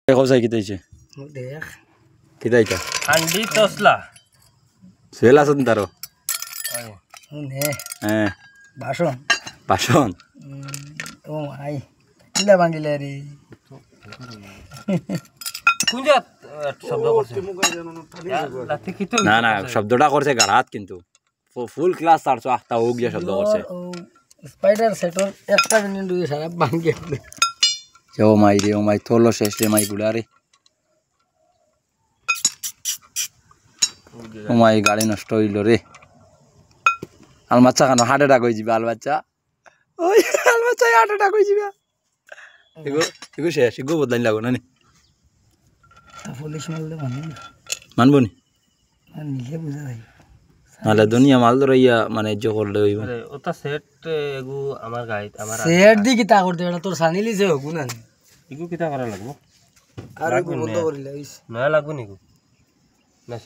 देखो सही किती छे देख किती छे अंडी तोसला सेला सुंदरो ने भाषण भाषण ओ आई किला बांगिले रे कुंजा शब्द করছে না না শব্দটা করছে গাড়াত কিন্তু ফুল ক্লাস 408 ও গিয়া শব্দ করছে স্পাইডার সেটর একটা মিনিট দুই সারা ভাঙ্গে ও মাই তোলো শেষ রে মাই গুলারে ও মাই গাড়ি নষ্ট হইল রে আল বাচ্চা কেন হার্ট অ্যাটাক হয়ে যাবে আল বাচ্চা ওই আল বাচ্চা হার্ট অ্যাটাক হয়ে যাবে এগো শেষ এগো বদলাইন লাগো না নি পুলিশ মারলে মানবো নি নিজে বুঝা যায় নালে দুনিয়া মাল ধরাইয়া মানে ইজ্জ করলে হইব ওটা সেট এগু আমার গাইড আমার সেট দি কিতা করতে এটা তোর সানি লিছে হগু না এগু কিটা করা লাগবো আর বন্ধ করিলা না লাগবো নিগু না